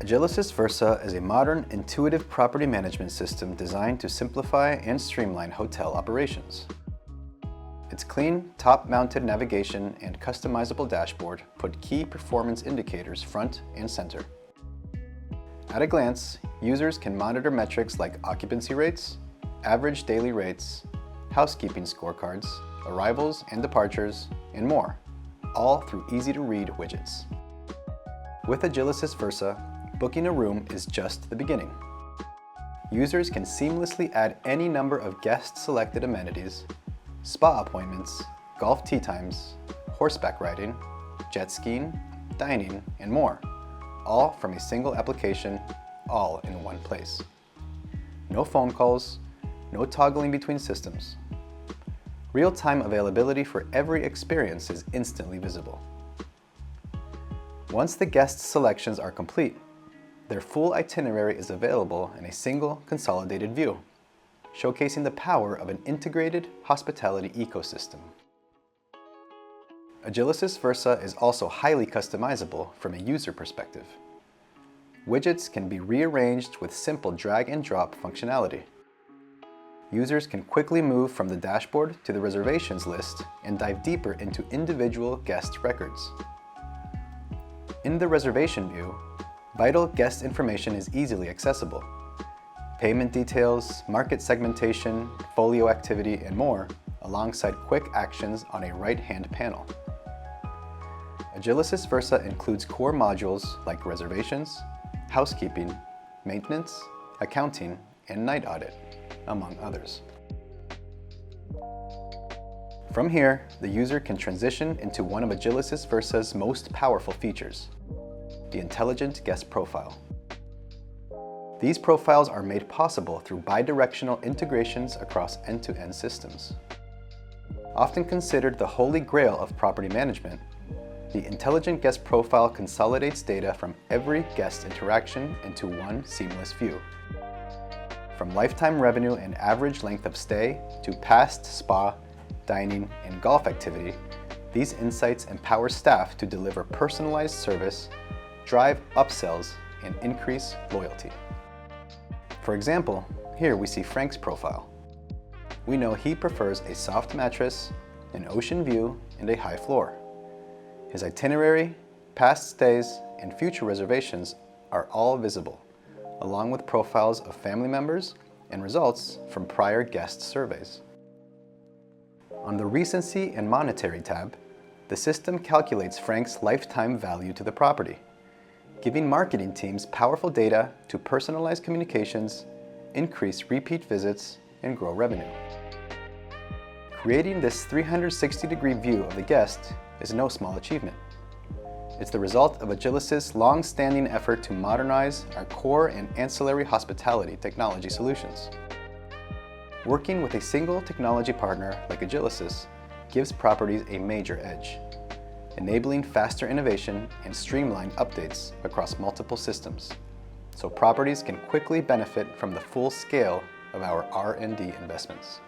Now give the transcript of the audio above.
Agilysys Versa is a modern, intuitive property management system designed to simplify and streamline hotel operations. Its clean, top-mounted navigation and customizable dashboard put key performance indicators front and center. At a glance, users can monitor metrics like occupancy rates, average daily rates, housekeeping scorecards, arrivals and departures, and more, all through easy-to-read widgets. With Agilysys Versa, booking a room is just the beginning. Users can seamlessly add any number of guest-selected amenities, spa appointments, golf tee times, horseback riding, jet skiing, dining, and more, all from a single application, all in one place. No phone calls, no toggling between systems. Real-time availability for every experience is instantly visible. Once the guest selections are complete, their full itinerary is available in a single consolidated view, showcasing the power of an integrated hospitality ecosystem. Agilysys Versa is also highly customizable from a user perspective. Widgets can be rearranged with simple drag and drop functionality. Users can quickly move from the dashboard to the reservations list and dive deeper into individual guest records. In the reservation view, vital guest information is easily accessible. Payment details, market segmentation, folio activity, and more, alongside quick actions on a right-hand panel. Agilysys Versa includes core modules like reservations, housekeeping, maintenance, accounting, and night audit, among others. From here, the user can transition into one of Agilysys Versa's most powerful features, the intelligent guest profile. These profiles are made possible through bidirectional integrations across end-to-end systems. Often considered the holy grail of property management, the intelligent guest profile consolidates data from every guest interaction into one seamless view. From lifetime revenue and average length of stay to past spa, dining, and golf activity, these insights empower staff to deliver personalized service, drive upsells, and increase loyalty. For example, here we see Frank's profile. We know he prefers a soft mattress, an ocean view, and a high floor. His itinerary, past stays, and future reservations are all visible, along with profiles of family members and results from prior guest surveys. On the Recency and Monetary tab, the system calculates Frank's lifetime value to the property, giving marketing teams powerful data to personalize communications, increase repeat visits, and grow revenue. Creating this 360-degree view of the guest is no small achievement. It's the result of Agilysys' long-standing effort to modernize our core and ancillary hospitality technology solutions. Working with a single technology partner like Agilysys gives properties a major edge, enabling faster innovation and streamlined updates across multiple systems, so properties can quickly benefit from the full scale of our R&D investments.